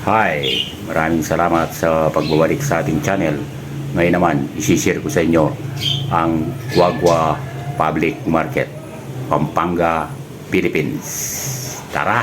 Hi! Maraming salamat sa pagbabalik sa ating channel. Ngayon naman, isishare ko sa inyo ang Guagua Public Market, Pampanga, Philippines. Tara!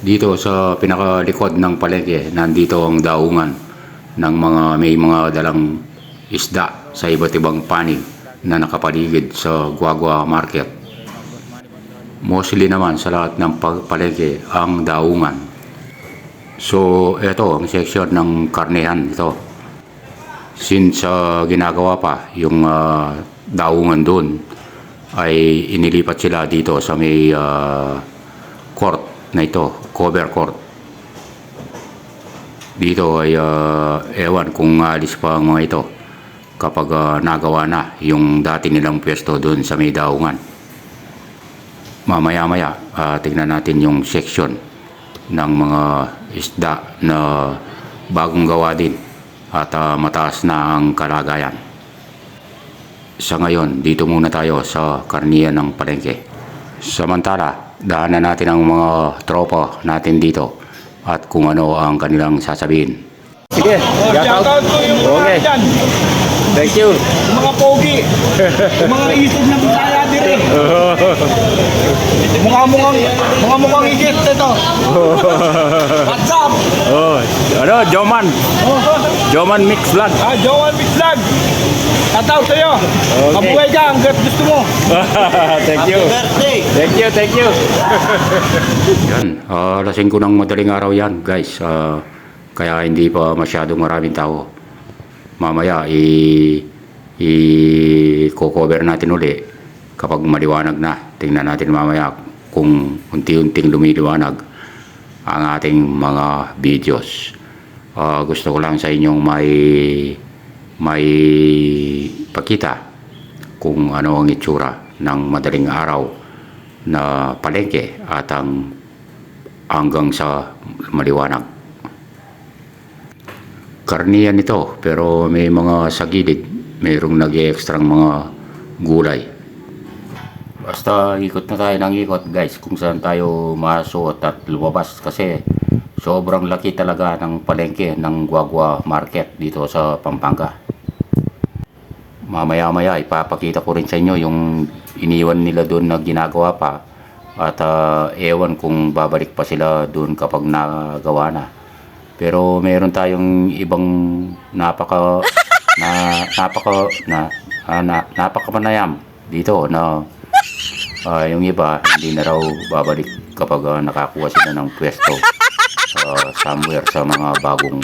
Dito sa pinakalikod ng palengke, nandito ang daungan ng may mga dalang isda sa iba't ibang panig na nakapaligid sa Guagua Market. Mostly naman sa lahat ng palengke ang daungan. So ito ang section ng karnehan ito. Since ginagawa pa yung daungan doon, ay inilipat sila dito sa may court na ito, cover court. Dito ay ewan kung alis pa ang mga ito kapag nagawa na yung dati nilang pwesto doon sa may daungan. Mamaya-maya tingnan natin yung section ng mga isda na bagong gawa din at mataas na ang kalagayan. Sa ngayon, dito muna tayo sa karniyan ng palengke. Samantala, daanan natin ang mga tropa natin dito at kung ano ang kanilang sasabihin. Sige, shout out ko yung mga Okay. dyan. Thank you. Yung mga pogi. Yung mga isog na bisaya dire. Mukhang higit ito. What's up? Ano, Joman? Joman Mix Vlog. Joel Big Vlog. Shout out sa'yo. Okay. Mabuhay ka hanggat gusto mo. Thank you. Thank you. Yan, lasing ko ng madaling araw yan, guys. Kaya hindi pa masyadong maraming tao. Mamaya i-cover natin uli kapag maliwanag na. Tingnan natin mamaya kung unti-unting lumiliwanag ang ating mga videos. Gusto ko lang sa inyong may pakita kung ano ang itsura ng madaling araw na palengke at hanggang sa maliwanag. Karniyan ito, pero may mga sa gilid, mayroong nag-extrang mga gulay. Basta ikot na tayo ng ikot, guys, kung saan tayo masuot at lumabas kasi sobrang laki talaga ng palengke ng Guagua Market dito sa Pampanga. Mamaya-maya ipapakita ko rin sa inyo yung iniwan nila doon na ginagawa pa at ewan kung babalik pa sila doon kapag nagawa na. Pero meron tayong ibang napakapanayam dito na yung iba hindi na raw babalik kapag nakakuha sila ng pwesto somewhere sa mga bagong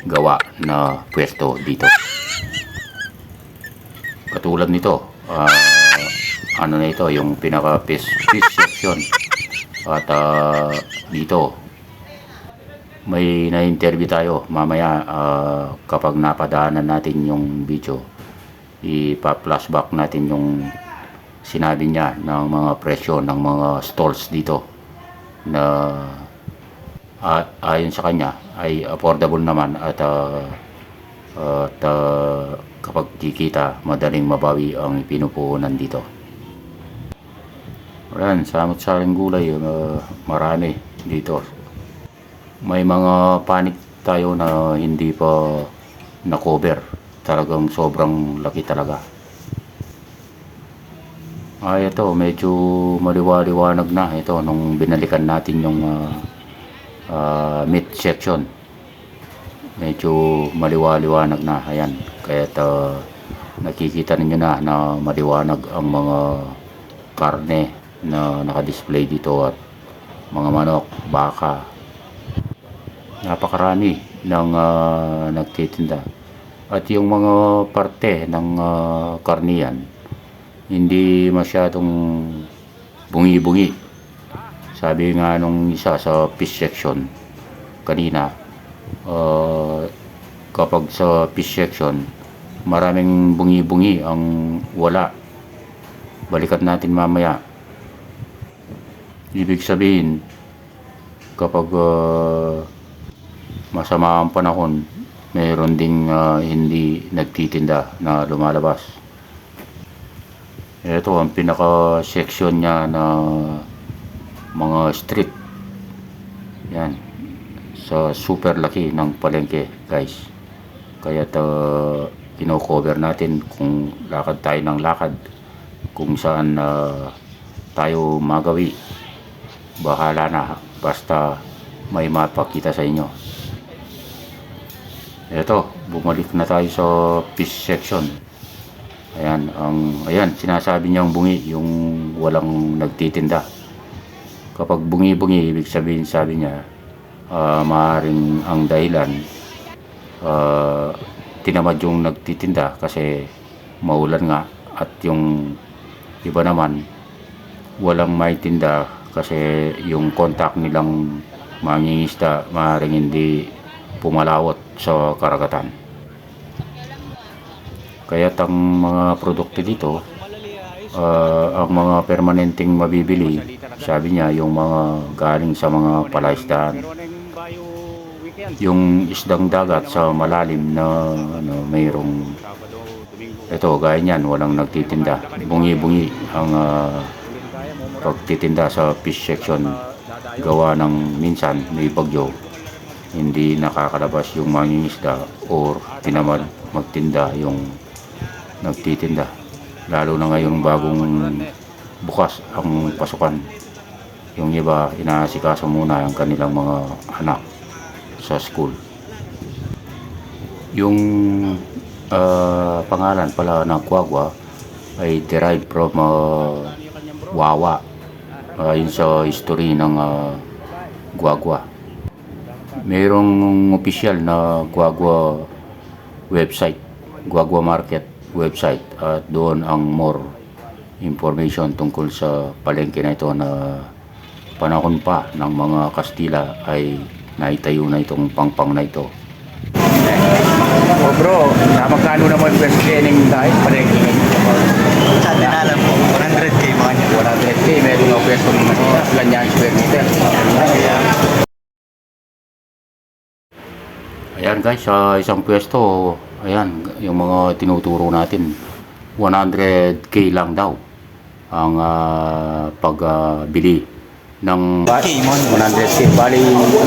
gawa na pwesto dito. Katulad nito, ano na ito, yung pinaka fish section. At dito may na-interview tayo mamaya kapag napadaanan natin yung video, ipa-flashback natin yung sinabi niya ng mga presyo ng mga stalls dito na ayon sa kanya ay affordable naman at kapag kikita madaling mabawi ang pinupunan dito. Ayan, samot-saring gulay, marami dito. May mga panig tayo na hindi pa na-cover. Talagang sobrang laki talaga. Ito, medyo maliwaliwanag na. Ito, nung binalikan natin yung meat section. Medyo maliwaliwanag na. Ayan, kaya nakikita ninyo na maliwanag ang mga karne na naka-display dito at mga manok, baka. Napakarami ng nagtitinda. At yung mga parte ng karniyan hindi masyadong bungi-bungi. Sabi nga nung isa sa fish section kanina, kapag sa fish section maraming bungi-bungi ang wala. Balikan natin mamaya Ibig sabihin, kapag masama ang panahon, mayroon ding hindi nagtitinda na lumalabas. Ito ang pinaka-section niya na mga street. Yan. Sa super laki ng palengke, guys. Kaya kino-cover natin kung lakad tayo ng lakad. Kung saan tayo magawi. Bahala na. Basta may mapakita sa inyo. Eto, bumalik na tayo sa fish section. Ayan, sinasabi niyang bungi, yung walang nagtitinda. Kapag bungi-bungi, ibig sabihin, sabi niya, maaaring ang dahilan, tinamad yung nagtitinda kasi maulan nga, at yung iba naman, walang may tinda kasi yung contact nilang mangingisda maaaring hindi pumalawot sa karagatan. Kaya't ang mga produkto dito, ang mga permanenteng mabibili, sabi niya, yung mga galing sa mga palaisdaan, yung isdang dagat sa malalim na mayroong, ito gaya niyan, walang nagtitinda, bungi-bungi ang pagtitinda sa fish section, gawa ng minsan may bagyo, hindi nakakalabas yung mangingisda or tinamad magtinda yung nagtitinda, lalo na ngayon bagong bukas ang pasukan. Yung iba inaasikaso muna ang kanilang mga anak sa school. Yung pangalan pala ng guagua ay derived from wawa, yun sa history ng guagua. Mayroong official na guagua website, guagua market website, at doon ang more information tungkol sa palengke na ito na panahon pa ng mga Kastila ay naitayo na itong pangpang na ito. Oh bro, magkano naman pwede ng tayo palengke ngayon? Sa atin alam po, 100k mga niya. 100k, meron nga pwesto ng ganyan square meter. Ayan guys, sa isang pwesto, ayan, yung mga tinuturo natin, 100k lang daw ang pagbili ng 100k, bali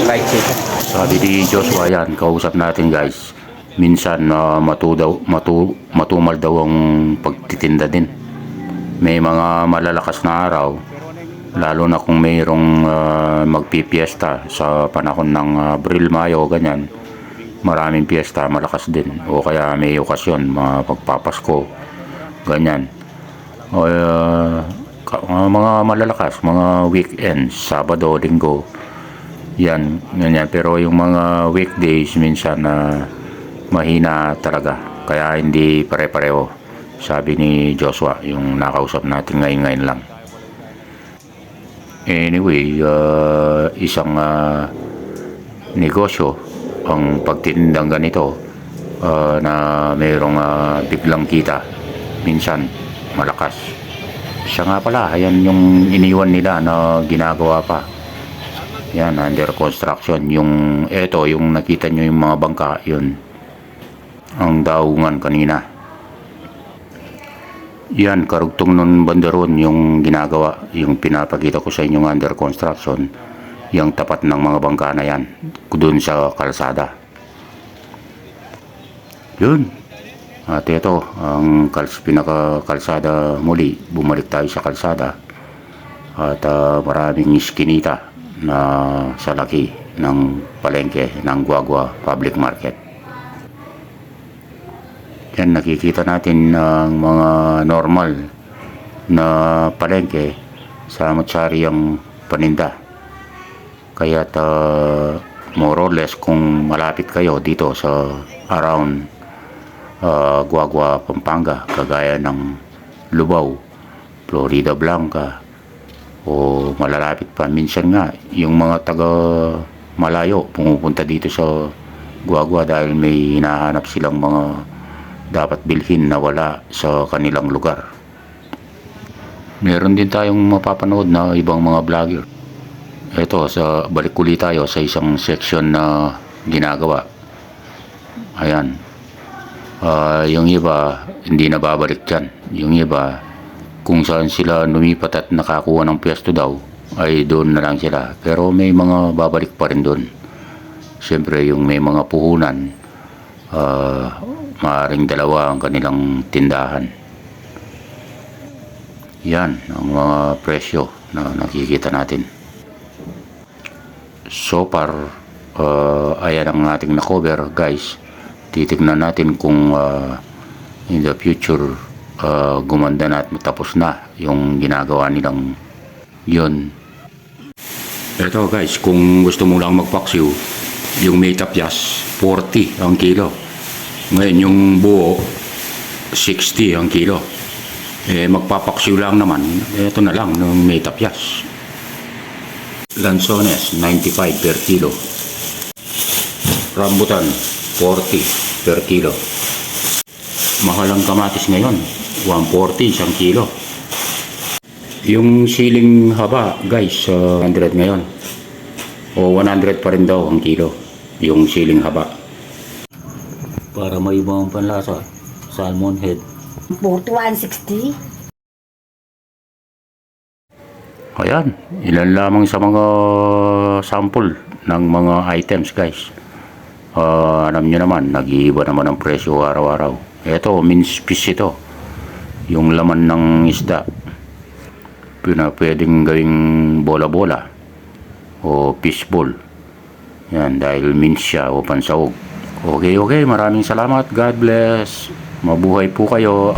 right seat. Sabi ni Joshua, yan, kausap natin guys, minsan matumal daw ang pagtitinda din. May mga malalakas na araw, lalo na kung mayroong magpipiesta sa panahon ng Abril, Mayo, ganyan. Maraming piyesta, malakas din, o kaya may okasyon, mga pagpapasko, ganyan, o mga malalakas, mga weekends, Sabado, Linggo, yan, ganyan. Pero yung mga weekdays minsan mahina talaga, kaya hindi pare-pareho, sabi ni Joshua, yung nakausap natin ngayon lang. Anyway, isang negosyo ang pagtitindang ganito, na mayroong biglang kita, minsan malakas. Siya nga pala, ayan yung iniwan nila na ginagawa pa, yan, under construction. Yung eto, yung nakita nyo yung mga bangka, yun ang daungan kanina. Yan, karugtong nun bandaron yung ginagawa, yung pinapakita ko sa inyo under construction, yung tapat ng mga bangka na yan, doon sa kalsada. Yun. At ito, ang pinaka-kalsada muli, bumalik tayo sa kalsada. At maraming iskinita na sa laki ng palengke ng Guagua Public Market. Yan, nakikita natin ang mga normal na palengke sa matsari ang paninda. Kaya more or less, kung malapit kayo dito sa around Guagua, Pampanga, kagaya ng Lubao, Florida Blanca, o malalapit pa, minsan nga yung mga taga malayo pumupunta dito sa Guagua dahil may hinahanap silang mga dapat bilhin na wala sa kanilang lugar. Meron din tayong mapapanood na ibang mga vlogger ito, balik ulit tayo sa isang section na ginagawa. Ayan. Yung iba, hindi na babalik dyan. Yung iba, kung saan sila lumipat at nakakuha ng pwesto daw, ay doon na lang sila. Pero may mga babalik pa rin doon. Siyempre, yung may mga puhunan, maaaring dalawa ang kanilang tindahan. Yan, ang mga presyo na nakikita natin. So far, ayan ang ating na-cover, guys. Titignan natin kung in the future gumanda na at matapos na yung ginagawa nilang yun. Ito guys, kung gusto mo lang magpaksiw, yung may tapyas 40 ang kilo. Ngayon yung buo 60 ang kilo. Magpapaksiw lang naman, ito na lang yung may tapyas. Lanzones 95 per kilo. Rambutan 40 per kilo. Mahal ang kamatis ngayon, 140 isang kilo. Yung siling haba guys, 100 ngayon. O 100 pa rin daw ang kilo, yung siling haba. Para may ibang panlasa, salmon head. 4160. Ayan, ilan lamang sa mga sample ng mga items guys. Alam nyo naman, nag-iiba naman ang presyo araw-araw. Ito, mince fish ito. Yung laman ng isda. Pwedeng gawing bola-bola o fishball. Yan, dahil mince siya o pansahog. Okay, maraming salamat. God bless. Mabuhay po kayo.